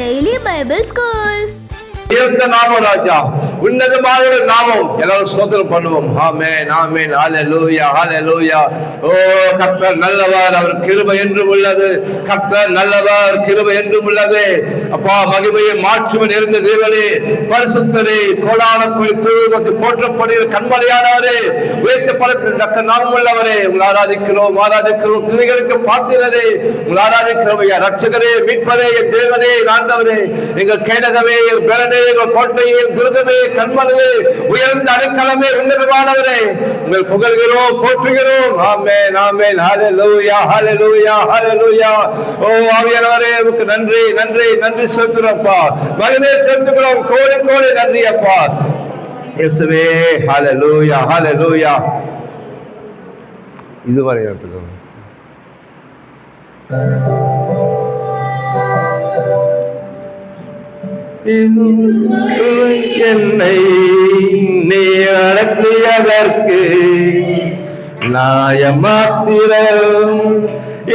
Daily Bible School. உயர்ந்த நாமம் ராஜா, உன்னதமான நாமம். எல்லாரும் ஸ்தோத்திரம் பண்ணுவோம். ஆமென், ஆமென், ஹalleluya, ஹalleluya. ஓ கர்த்தர் நல்லவர், அவர் கிருபை என்றும் உள்ளது. கர்த்தர் நல்லவர், கிருபை என்றும் உள்ளது. அப்பா, மகிமையை மாற்றுவன் இருந்த தேவனே, பரிசுத்தரே, கோடான கோடி போற்றப்படுகிற கண்மலையானவரே, உயர்த்தப்பட நாமம் உள்ளவரே, உங்களை ஆராதிக்கிறோம், ஆராதிக்கிறோம். துதிகளுக்கு பாத்திரரே, உங்களை ஆராதிக்கிறோம். ரட்சகரே, மீட்பரே, என் தேவனே, ஆண்டவரே, எங்கள் கேடகமே, எங்கள் கோட்டையே, துருகமே, கண்மலையே, உயர்ந்த அடைக்கலமே, உன்னதமானவரே, உங்கள் புகழ்கிறோம், போற்றுகிறோம். ஆமென், ஆமென், ஹalleluya, ஹalleluya, ஹalleluya. ஓ ஆவியானவரே, உமக்கு நன்றி, நன்றி, நன்றி செலுத்துகிறோம்ப்பா. மகிமை செலுத்துகிறோம். கோடி கோடி நன்றி அப்பா. இயேசுவே, ஹalleluya, ஹalleluya. இதுவரை எடுத்துக்கோங்க. என்னை நீ நடத்தியதற்கு நான் மாத்திரம்,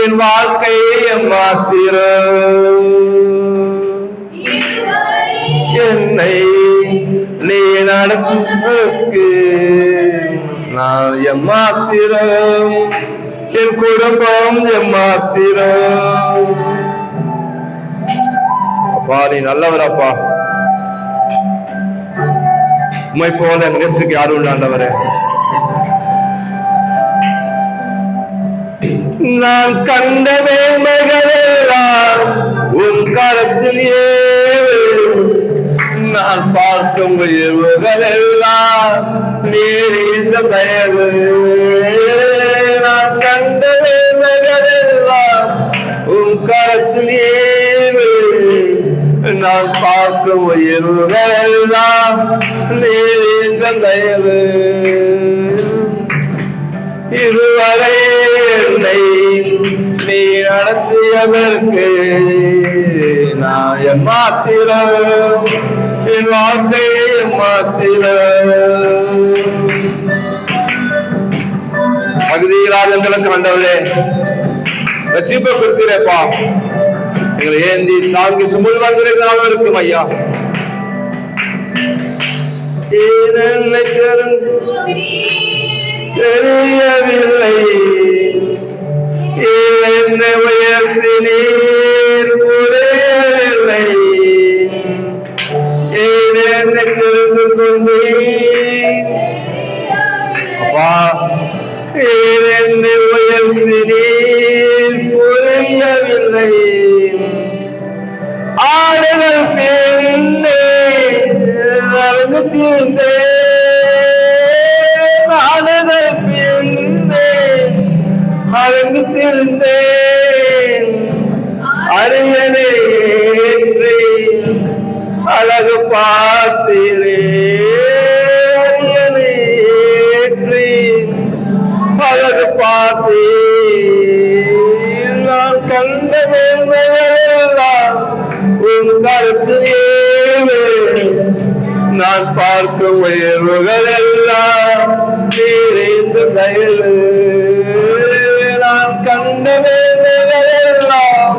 என் வாழ்க்கையை மாத்திரம். என்னை நீ நடத்தியதற்கு நான் மாத்திரம், என் குடும்பம் மாத்திரம். அப்பா, நீ நல்லவரப்பா. உம்மை போல நேசுக்கு யாரும் உண்டாண்டவரே. நான் கண்ட மேன்மைகளெல்லாம் உன் கரத்தில் ஏவு, நான் பார்க்கும் உயர்வுகளெல்லாம் நீரிந்த தயவு. நான் கண்ட மேன்மைகளெல்லாம் உன் கரத்தில் ஏவு, நான் பார்க்கும் உயர்வுகளெல்லாம் நீரிந்த தயவு. இதுவரை என்னை நீ நடத்தியதற்கு நான் மாத்திரம், என் வாழ்க்கையை மாத்திரம். பகுதியிலாதங்களுக்கு ஆண்டவரே, ரட்சிப்பை கொடுத்தீரப்பா. எங்களை ஏந்தி தாங்கி சுமந்து வந்திருக்கிறாங்க இருக்கும் ஐயா. என்னை தெரியவில்லை, என்னை உயர்த்தினீர் புரியவில்லை, என்னை தெரிந்து கொண்டீர் அப்பா. என்னை உயர்த்தினீர் புரியவில்லை, ஆடுகள் பின்னே நடந்து தீர்ந்தேன், ஆடுகள் பின்னே நடந்து தீர்ந்தேன். அரியணை ஏற்றி அழகு பார்த்தீரே, அரியணை ஏற்றி அழகு பார்த்தீர். நான் கண்ட மேன்மைகளெல்லாம் உன் கருத்தில் ஏவு, நான் பார்க்கும் உயர்வுகளெல்லாம் நீரிந்த தயவு. நான் கண்ட மேன்மைகளெல்லாம்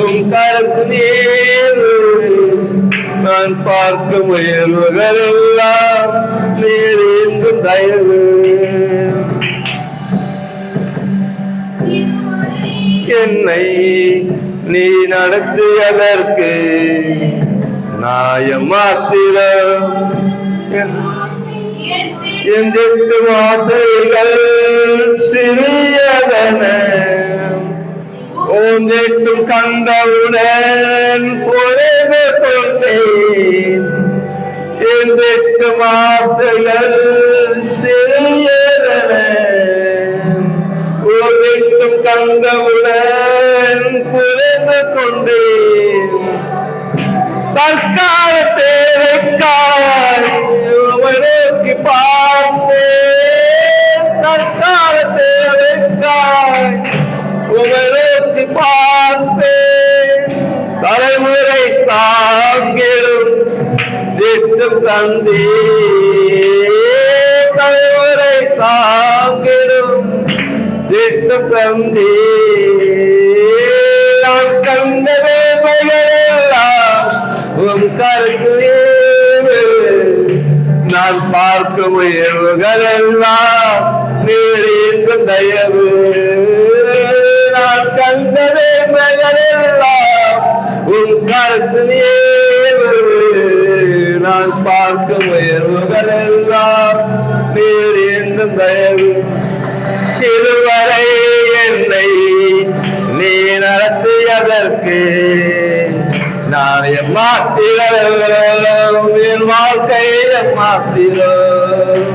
உன் கருத்தில் ஏவு, நான் பார்க்கும் உயர்வுகளெல்லாம் நீரிந்த தயவு. என்னை நீ நடத்தியதற்கு நான் மாத்திரம், என் 8 ஆசைகள் சிறியதன உன் 8 கண்டவுடன் புரிந்து கொண்டேன். என் 8 ஆசைகள் சிறியதன உன் 8 கண்டவுடன் புரிந்து கொண்டேன். தற்கால தேவைக்காய் நோக்கி பார்த்தேன், தற்கால தேவைக்காய் நோக்கி பார்த்தேன். தலைமுறை தாங்கிடும் திட்டம் தந்தே, தலைமுறை தாங்கிடும் திட்டம் தந்தே. நான் கண்ட வேலைகளெல்லாம் கருத்து நான் பார்க்கும் உயர்வுகள் எல்லாம் நீரின் தயவு. நான் கண்டதே மகளெல்லாம் உன் கருத்து நான் பார்க்கும் உயர்வுகள் எல்லாம் நீரின் தயவு. சிறுவரை என்னை நீ நடத்தியதற்கு நான் எம்மாத்திரம் என் வாழ்க்கை எம்மாத்திரம்.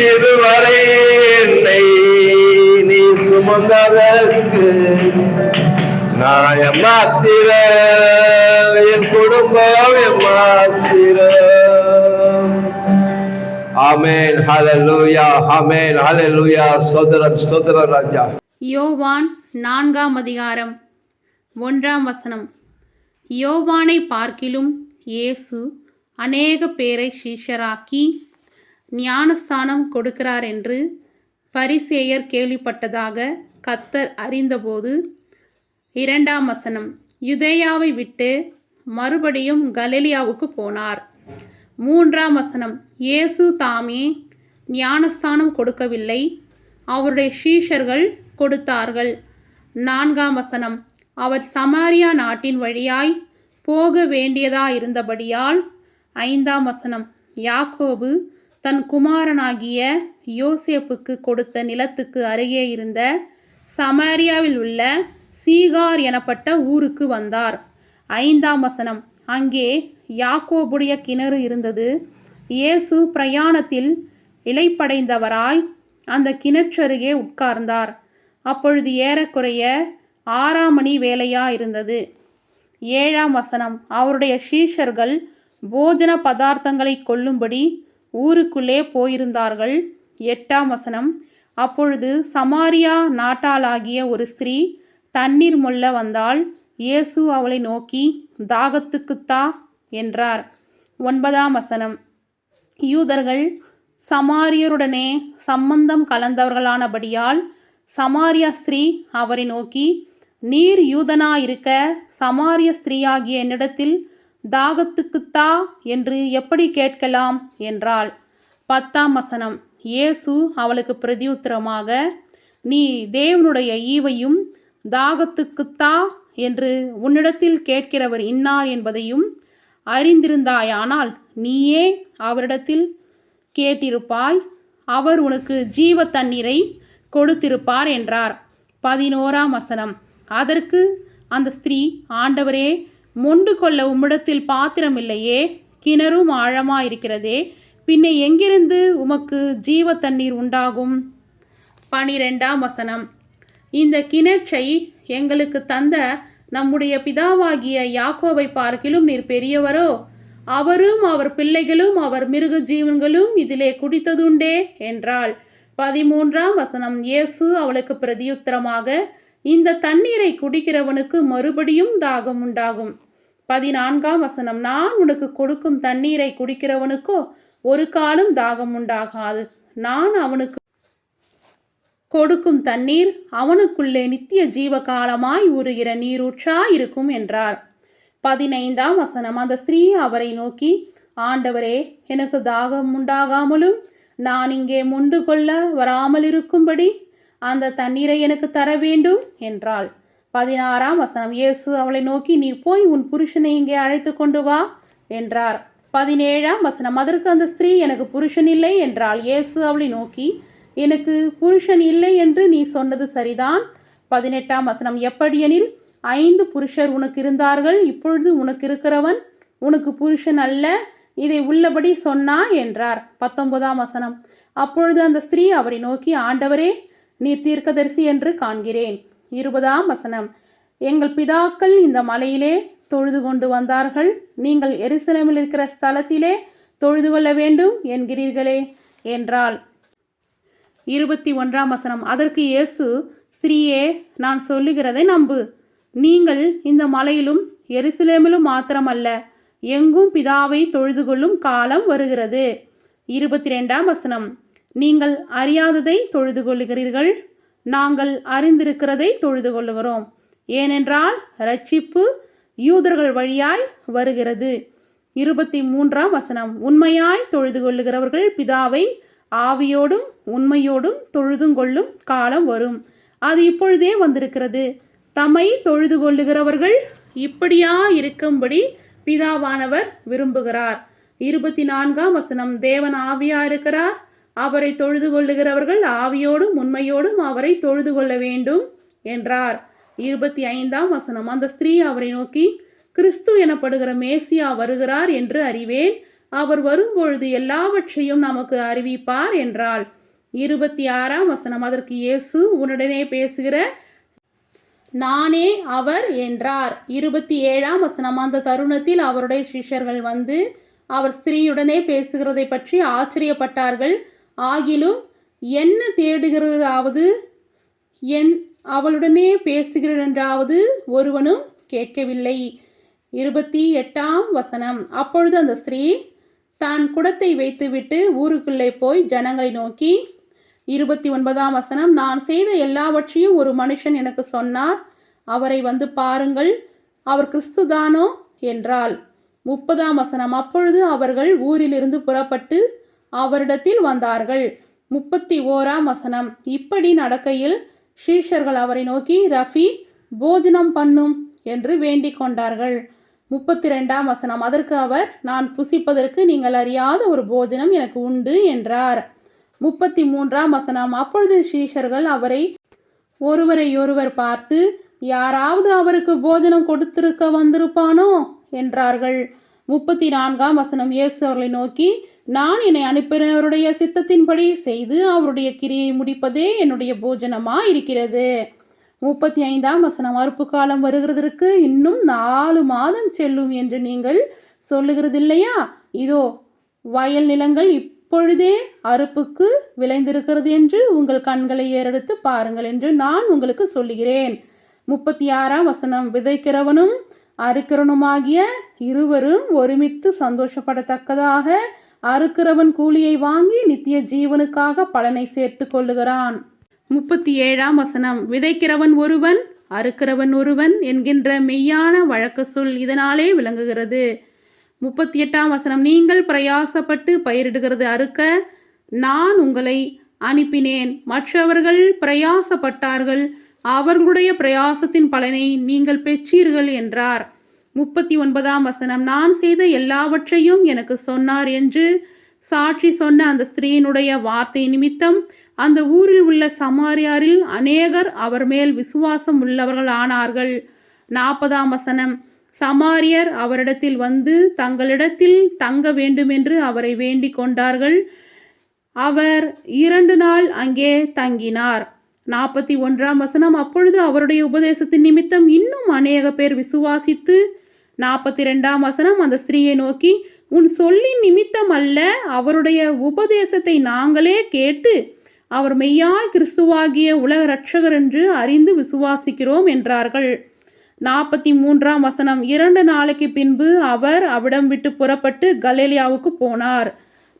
இதுவரை என்னை நீ சுமந்ததற்கு நான் எம்மாத்திரம் என் குடும்பம் எம்மாத்திரம். ஆமென். ஹல்லேலூயா. ஆமென். ஹல்லேலூயா. ஸ்தோத்திரம் ஸ்தோத்திரம் ராஜா. யோவான் 4ஆம் அதிகாரம் 1ஆம் வசனம். யோவானை பார்க்கிலும் இயேசு அநேக பேரை சீஷராக்கி ஞானஸ்தானம் கொடுக்கிறார் என்று பரிசேயர் கேள்விப்பட்டதாக கர்த்தர் அறிந்தபோது. 2ஆம் வசனம். யூதேயாவை விட்டு மறுபடியும் கலிலேயாவுக்கு போனார். 3ஆம் வசனம். இயேசு தாமே ஞானஸ்தானம் கொடுக்கவில்லை, அவருடைய சீஷர்கள் கொடுத்தார்கள். 4ஆம் வசனம். அவர் சமாரியா நாட்டின் வழியாய் போக வேண்டியதாயிருந்தபடியால். 5ஆம் வசனம். யாக்கோபு தன் குமாரனாகிய யோசேப்புக்கு கொடுத்த நிலத்துக்கு அருகே இருந்த சமாரியாவில் உள்ள சீகார் எனப்பட்ட ஊருக்கு வந்தார். 5ஆம் வசனம். அங்கே யாக்கோபுடைய கிணறு இருந்தது. இயேசு பிரயாணத்தில் இளைப்படைந்தவராய் அந்த கிணற்றருகே உட்கார்ந்தார். அப்பொழுது ஏறக்குறைய 6ஆம் மணி வேளையாயிருந்தது. 7ஆம் வசனம். அவருடைய சீஷர்கள் போஜன பதார்த்தங்களை கொள்ளும்படி ஊருக்குள்ளே போயிருந்தார்கள். 8ஆம் வசனம். அப்பொழுது சமாரியா நாட்டாளாகிய ஒரு ஸ்திரீ தண்ணீர் மொள்ள வந்தாள். இயேசு அவளை நோக்கி, தாகத்துக்குத்தா என்றார். 9ஆம் வசனம். யூதர்கள் சமாரியருடனே சம்பந்தம் கலந்தவர்களானபடியால் சமாரியா ஸ்திரீ அவரை நோக்கி, நீர் யூதனாயிருக்க சமாரிய ஸ்திரீயாகிய என்னிடத்தில் தாகத்துக்குத்தா என்று எப்படி கேட்கலாம் என்றாள். 10ஆம் வசனம். இயேசு அவளுக்கு பிரதியுத்தரமாக, நீ தேவனுடைய ஈவையும் தாகத்துக்குத்தா என்று உன்னிடத்தில் கேட்கிறவர் இன்னார் என்பதையும் அறிந்திருந்தாயானால் நீயே அவரிடத்தில் கேட்டிருப்பாய், அவர் உனக்கு ஜீவ தண்ணீரை கொடுத்திருப்பார் என்றார். 11ஆம் வசனம். அதற்கு அந்த ஸ்திரீ, ஆண்டவரே, மொண்டு கொள்ள உம்மிடத்தில் பாத்திரம் இல்லையே, கிணறும் ஆழமாயிருக்கிறதே, பின்னே எங்கிருந்து உமக்கு ஜீவ தண்ணீர் உண்டாகும்? 12ஆம் வசனம். இந்த கிணற்றை எங்களுக்கு தந்த நம்முடைய பிதாவாகிய யாக்கோபை பார்க்கிலும் நீர் பெரியவரோ? அவரும் அவர் பிள்ளைகளும் அவர் மிருக ஜீவன்களும் இதிலே குடித்ததுண்டே என்றாள். 13ஆம் வசனம். இயேசு அவளுக்கு பிரதியுத்தரமாக, இந்த தண்ணீரை குடிக்கிறவனுக்கு மறுபடியும் தாகம் உண்டாகும். 14ஆம் வசனம். நான் உனக்கு கொடுக்கும் தண்ணீரை குடிக்கிறவனுக்கோ ஒரு காலம் தாகம் உண்டாகாது. நான் அவனுக்கு கொடுக்கும் தண்ணீர் அவனுக்குள்ளே நித்திய ஜீவகாலமாய் ஊறுகிற நீரூற்றாய் இருக்கும் என்றார். 15ஆம் வசனம். அந்த ஸ்திரீ அவரை நோக்கி, ஆண்டவரே, எனக்கு தாகம் உண்டாகாமலும் நான் இங்கே மொண்டு கொள்ள வராமல் இருக்கும்படி அந்த தண்ணீரை எனக்கு தர வேண்டும் என்றாள். 16ஆம் வசனம். இயேசு அவளை நோக்கி, நீ போய் உன் புருஷனை இங்கே அழைத்து கொண்டு வா என்றார். 17ஆம் வசனம். அதற்கு அந்த ஸ்திரீ, எனக்கு புருஷன் இல்லை என்றாள். இயேசு அவளை நோக்கி, எனக்கு புருஷன் இல்லை என்று நீ சொன்னது சரிதான். 18ஆம் வசனம். எப்படியெனில் 5 புருஷர் உனக்கு இருந்தார்கள், இப்பொழுது உனக்கு இருக்கிறவன் உனக்கு புருஷன் அல்ல, இதை உள்ளபடி சொன்னா என்றார். 19ஆம் வசனம். அப்பொழுது அந்த ஸ்திரீ அவரை நோக்கி, ஆண்டவரே, நீர் தீர்க்கதரிசி என்று காண்கிறேன். 20ஆம் வசனம். எங்கள் பிதாக்கள் இந்த மலையிலே தொழுது கொண்டு வந்தார்கள், நீங்கள் எருசலேமில் இருக்கிற ஸ்தலத்திலே தொழுது கொள்ள வேண்டும் என்கிறீர்களே என்றாள். 21ஆம் வசனம். அதற்கு இயேசு, ஸ்திரீயே, நான் சொல்லுகிறதை நம்பு. நீங்கள் இந்த மலையிலும் எருசலேமிலும் மாத்திரமல்ல, எங்கும் பிதாவை தொழுது கொள்ளும் காலம் வருகிறது. 22ஆம் வசனம். நீங்கள் அறியாததை தொழுது கொள்ளுகிறீர்கள், நாங்கள் அறிந்திருக்கிறதை தொழுது கொள்ளுகிறோம். ஏனென்றால் இரட்சிப்பு யூதர்கள் வழியாய் வருகிறது. 23ஆம் வசனம், உண்மையாய் தொழுது கொள்ளுகிறவர்கள் பிதாவை ஆவியோடும் உண்மையோடும் தொழுதுங்கொள்ளும் காலம் வரும், அது இப்பொழுதே வந்திருக்கிறது. தம்மை தொழுது கொள்ளுகிறவர்கள் இப்படியா இருக்கும்படி பிதாவானவர் விரும்புகிறார். 24ஆம் வசனம், தேவன் ஆவியா இருக்கிறார், அவரை தொழுது கொள்ளுகிறவர்கள் ஆவியோடும் உண்மையோடும் அவரை தொழுது கொள்ள வேண்டும் என்றார். 25ஆம் வசனம், அந்த ஸ்திரீ அவரை நோக்கி, கிறிஸ்து எனப்படுகிற மேசியா வருகிறார் என்று அறிவேன், அவர் வரும்பொழுது எல்லாவற்றையும் நமக்கு அறிவிப்பார் என்றாள். 26ஆம் வசனம், அதற்கு இயேசு, உன்னுடனே பேசுகிற நானே அவர் என்றார். 27ஆம் வசனம், அந்த தருணத்தில் அவருடைய சிஷ்யர்கள் வந்து அவர் ஸ்திரீயுடனே பேசுகிறதை பற்றி ஆச்சரியப்பட்டார்கள். ஆகிலும் என்ன தேடுகிறாவது அவளுடனே பேசுகிறென்றாவது ஒருவனும் கேட்கவில்லை. 28ஆம் வசனம், அப்பொழுது அந்த ஸ்திரீ தான் குடத்தை வைத்துவிட்டு ஊருக்குள்ளே போய் ஜனங்களை நோக்கி, 29ஆம் வசனம், நான் செய்த எல்லாவற்றையும் ஒரு மனுஷன் எனக்கு சொன்னார், அவரை வந்து பாருங்கள், அவர் கிறிஸ்துதானோ என்றாள். 30ஆம் வசனம், அப்பொழுது அவர்கள் ஊரிலிருந்து புறப்பட்டு அவரிடத்தில் வந்தார்கள். 31ஆம் வசனம், இப்படி நடக்கையில் சீஷர்கள் அவரை நோக்கி, ரஃபி, போஜனம் பண்ணும் என்று வேண்டிக் கொண்டார்கள். 32ஆம் வசனம், அதற்கு அவர், நான் புசிப்பதற்கு நீங்கள் அறியாத ஒரு போஜனம் எனக்கு உண்டு என்றார். 33ஆம் வசனம், அப்பொழுது சீஷர்கள் ஒருவரையொருவர் பார்த்து, யாராவது அவருக்கு போஜனம் கொடுத்திருக்க வந்திருப்பானோ என்றார்கள். 34ஆம் வசனம், இயேசு அவர்களை நோக்கி, நான் என்னை அனுப்பினவருடைய சித்தத்தின்படி செய்து அவருடைய கிரியை முடிப்பதே என்னுடைய போஜனமா இருக்கிறது. 35ஆம் வசனம், அறுப்பு காலம் வருகிறதற்கு இன்னும் 4 மாதம் செல்லும் என்று நீங்கள் சொல்லுகிறதில்லையா? இதோ வயல் நிலங்கள் இப்பொழுதே அறுப்புக்கு விளைந்திருக்கிறது என்று உங்கள் கண்களை ஏறெடுத்து பாருங்கள் என்று நான் உங்களுக்கு சொல்லுகிறேன். 36ஆம் வசனம், விதைக்கிறவனும் அறுக்கிறவனுமாகிய இருவரும் ஒருமித்து சந்தோஷப்படத்தக்கதாக அறுக்கிறவன் கூலியை வாங்கி நித்திய ஜீவனுக்காக பலனை சேர்த்து கொள்ளுகிறான். 37ஆம் வசனம், விதைக்கிறவன் ஒருவன் அறுக்கிறவன் ஒருவன் என்கின்ற மெய்யான வழக்கு சொல் இதனாலே விளங்குகிறது. 38ஆம் வசனம், நீங்கள் பிரயாசப்பட்டு பயிரிடுகிறது அறுக்க நான் உங்களை அனுப்பினேன், மற்றவர்கள் பிரயாசப்பட்டார்கள், அவர்களுடைய பிரயாசத்தின் பலனை நீங்கள் பெற்றீர்கள் என்றார். 39ஆம் வசனம், நான் செய்த எல்லாவற்றையும் எனக்கு சொன்னார் என்று சாட்சி சொன்ன அந்த ஸ்திரீயினுடைய வார்த்தை நிமித்தம் அந்த ஊரில் உள்ள சமாரியாரில் அநேகர் அவர் மேல் விசுவாசம் உள்ளவர்கள் ஆனார்கள். 40ஆம் வசனம், சமாரியர் அவரிடத்தில் வந்து தங்களிடத்தில் தங்க வேண்டுமென்று அவரை வேண்டிக் கொண்டார்கள். அவர் 2 நாள் அங்கே தங்கினார். 41ஆம் வசனம், அப்பொழுது அவருடைய உபதேசத்தின் நிமித்தம் இன்னும் அநேக பேர் விசுவாசித்து 42ஆம் வசனம், அந்த ஸ்திரீயை நோக்கி, உன் சொல்லின் நிமித்தம் அல்ல, அவருடைய உபதேசத்தை நாங்களே கேட்டு அவர் மெய்யாய் கிறிஸ்துவாகிய உலக இரட்சகர் என்று அறிந்து விசுவாசிக்கிறோம் என்றார்கள். 43ஆம் வசனம், 2 நாளைக்கு பின்பு அவர் அவிடம் விட்டு புறப்பட்டு கலிலேயாவுக்கு போனார்.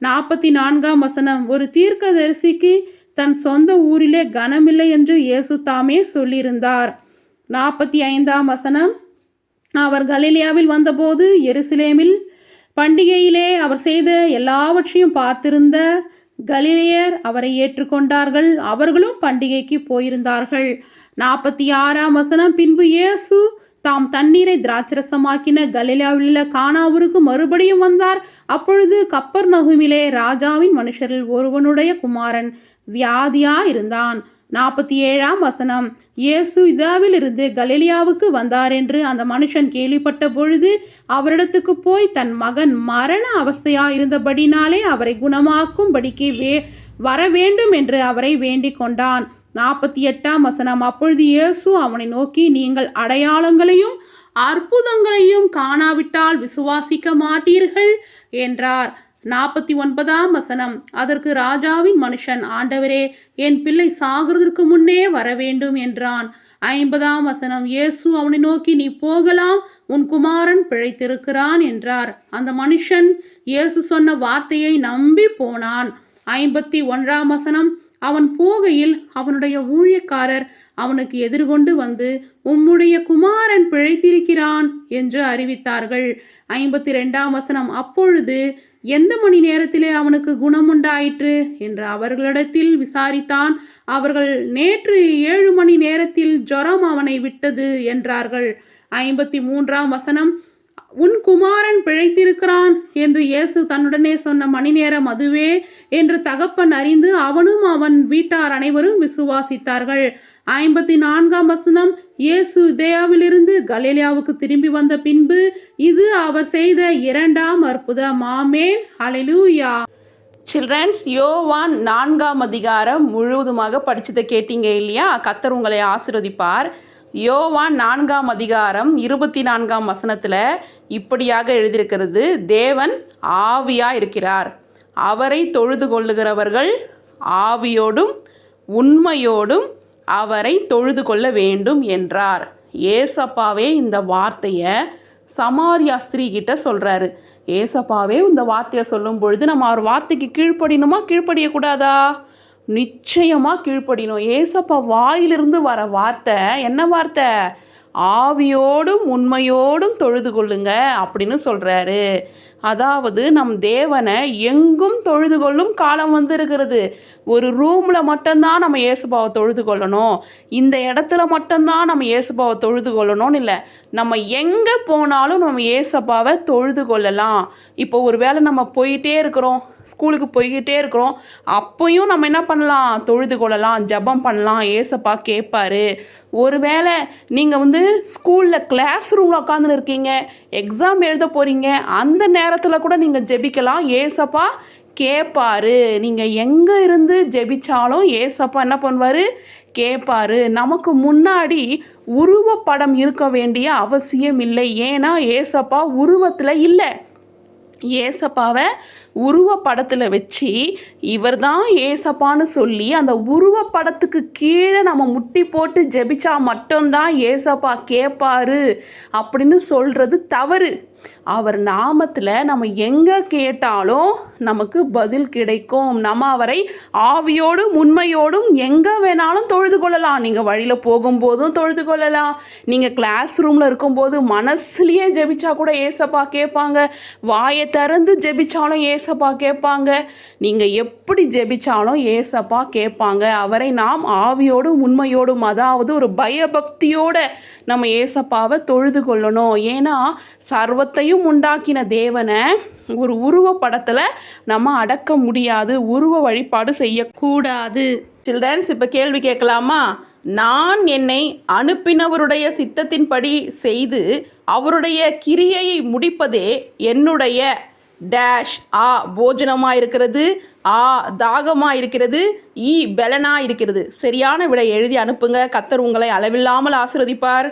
44ஆம் வசனம், ஒரு தீர்க்கதரிசிக்கு தன் சொந்த ஊரிலே கனமில்லை என்று இயேசு தாமே சொல்லியிருந்தார். 45ஆம் வசனம், அவர் கலிலேயாவில் வந்தபோது எருசலேமில் பண்டிகையிலே அவர் செய்த எல்லாவற்றையும் பார்த்திருந்த கலிலேயர் அவரை ஏற்றுக்கொண்டார்கள், அவர்களும் பண்டிகைக்கு போயிருந்தார்கள். 46ஆம் வசனம், பின்பு இயேசு தாம் தண்ணீரை திராட்சரசமாக்கின கலிலேயாவில் கானாவூருக்கு மறுபடியும் வந்தார். அப்பொழுது கப்பர்நகூமிலே ராஜாவின் மனுஷரில் ஒருவனுடைய குமாரன் வியாதியா இருந்தான். 47ஆம் வசனம், இயேசு யூதாவில் இருந்து கலிலேயாவுக்கு வந்தார் என்று அந்த மனுஷன் கேள்விப்பட்ட பொழுது அவரிடத்துக்கு போய் தன் மகன் மரண அவஸ்தையா இருந்தபடினாலே அவரை குணமாக்கும்படிக்கு வர வேண்டும் என்று அவரை வேண்டிக் கொண்டான். 48ஆம் வசனம், அப்பொழுது இயேசு அவனை நோக்கி, நீங்கள் அடையாளங்களையும் அற்புதங்களையும் காணாவிட்டால் விசுவாசிக்க மாட்டீர்கள் என்றார். 49ஆம் வசனம், அதற்கு ராஜாவின் மனுஷன், ஆண்டவரே, என் பிள்ளை சாகிறதற்கு முன்னே வர வேண்டும் என்றான். 50ஆம் வசனம், இயேசு அவனை நோக்கி, நீ போகலாம், உன் குமாரன் பிழைத்திருக்கிறான் என்றார். அந்த மனுஷன் இயேசு சொன்ன வார்த்தையை நம்பி போனான். 51ஆம் வசனம், அவன் போகையில் அவனுடைய ஊழியக்காரர் அவனுக்கு எதிர்கொண்டு வந்து, உம்முடைய குமாரன் பிழைத்திருக்கிறான் என்று அறிவித்தார்கள். 52ஆம் வசனம். அப்பொழுது எந்த மணி நேரத்திலே அவனுக்கு குணமுண்டாயிற்று என்று அவர்களிடத்தில் விசாரித்தான். அவர்கள், நேற்று 7 மணி நேரத்தில் ஜுரம் அவனை விட்டது என்றார்கள். 53ஆம் வசனம். உன் குமாரன் பிழைத்திருக்கிறான் என்று இயேசு தன்னுடனே சொன்ன மணி நேரம் அதுவே என்று தகப்பன் அறிந்து அவனும் அவன் வீட்டார் அனைவரும் விசுவாசித்தார்கள். 54ஆம் வசனம். இயேசு யூதேயாவிலிருந்து கலிலேயாவுக்கு திரும்பி வந்த பின்பு இது அவர் செய்த 2ஆம் அற்புதம். ஆமென், ஹல்லேலூயா. சில்ட்ரன்ஸ், யோவான் 4ஆம் அதிகாரம் முழுவதுமாக படிச்சதை கேட்டீங்க இல்லையா? கர்த்தர் உங்களை ஆசீர்வதிப்பார். யோவான் 4ஆம் அதிகாரம் 24ஆம் வசனத்தில் இப்படியாக எழுதியிருக்கிறது, தேவன் ஆவியாக இருக்கிறார், அவரை தொழுது கொள்ளுகிறவர்கள் ஆவியோடும் உண்மையோடும் அவரை தொழுது கொள்ள வேண்டும் என்றார். ஏசப்பாவே இந்த வார்த்தையை சமாரியா ஸ்திரீ கிட்ட சொல்கிறாரு. ஏசப்பாவே இந்த வார்த்தையை சொல்லும் பொழுது நம்ம அவர் வார்த்தைக்கு கீழ்ப்படியணுமா, கீழ்ப்படியக்கூடாதா? நிச்சயமாக கீழ்ப்படியணும். ஏசப்பா வாயிலிருந்து வர வார்த்தை என்ன வார்த்தை? ஆவியோடும் உண்மையோடும் தொழுது கொள்ளுங்க அப்படின்னு சொல்கிறாரு. அதாவது நம் தேவனை எங்கும் தொழுது கொள்ளும் காலம் வந்து இருக்கிறது. ஒரு ரூமில் மட்டும்தான் நம்ம ஏசுபாவை தொழுது கொள்ளணும், இந்த இடத்துல மட்டும்தான் நம்ம ஏசுபாவை தொழுது கொள்ளணும்னு இல்லை. நம்ம எங்கே போனாலும் நம்ம ஏசப்பாவை தொழுது கொள்ளலாம். இப்போ ஒரு வேளை நம்ம போயிட்டே இருக்கிறோம், ஸ்கூலுக்கு போய்கிட்டே இருக்கிறோம், அப்போயும் நம்ம என்ன பண்ணலாம்? தொழுது கொள்ளலாம், ஜெபம் பண்ணலாம், ஏசப்பா கேட்பாரு. ஒருவேளை நீங்கள் ஸ்கூலில் கிளாஸ் ரூமில் உட்காந்துன்னு இருக்கீங்க, எக்ஸாம் எழுத போகிறீங்க, அந்த நேரத்தில் கூட நீங்கள் ஜெபிக்கலாம், ஏசப்பா கேட்பாரு. நீங்கள் எங்கே இருந்து ஜெபிச்சாலும் ஏசப்பா என்ன பண்ணுவார்? கேட்பாரு. நமக்கு முன்னாடி உருவப்படம் இருக்க வேண்டிய அவசியம் இல்லை. ஏன்னா ஏசப்பா உருவத்தில் இல்லை. ஏசப்பாவை உருவப்படத்தில் வச்சு இவர் தான் ஏசப்பான்னு சொல்லி அந்த உருவப்படத்துக்கு கீழே நம்ம முட்டி போட்டு ஜெபிச்சா மட்டும்தான் ஏசப்பா கேட்பாரு அப்படின்னு சொல்கிறது தவறு. அவர் நாமத்தில் நம்ம எங்கே கேட்டாலும் நமக்கு பதில் கிடைக்கும். நம்ம அவரை ஆவியோடும் உண்மையோடும் எங்கே வேணாலும் தொழுது கொள்ளலாம். நீங்கள் வழியில் போகும்போதும் தொழுது கொள்ளலாம், நீங்கள் கிளாஸ் ரூமில் இருக்கும்போது மனசுலேயே ஜெபிச்சா கூட ஏசப்பா கேட்பாங்க, வாயை திறந்து ஜெபிச்சாலும் ஏசப்பா கேட்பாங்க, நீங்கள் எப்படி ஜெபிச்சாலும் ஏசப்பா கேட்பாங்க. அவரை நாம் ஆவியோடும் உண்மையோடும், அதாவது ஒரு பயபக்தியோட நம்ம ஏசப்பாவை தொழுது கொள்ளணும். ஏன்னா சர்வத்தையும் உண்டாக்கின தேவனை ஒரு உருவப்படத்தில் நம்ம அடக்க முடியாது, உருவ வழிபாடு செய்யக்கூடாது. சில்ட்ரன்ஸ், இப்போ கேள்வி கேட்கலாமா? நான் என்னை அனுப்பினவருடைய சித்தத்தின்படி செய்து அவருடைய கிரியையை முடிப்பதே என்னுடைய டேஷ். ஆ போஜனமாக இருக்கிறது, ஆ தாகமாக இருக்கிறது, பலனாக இருக்கிறது. சரியான விடை எழுதி அனுப்புங்க. கர்த்தர் உங்களை அளவில்லாமல் ஆசீர்வதிப்பார்.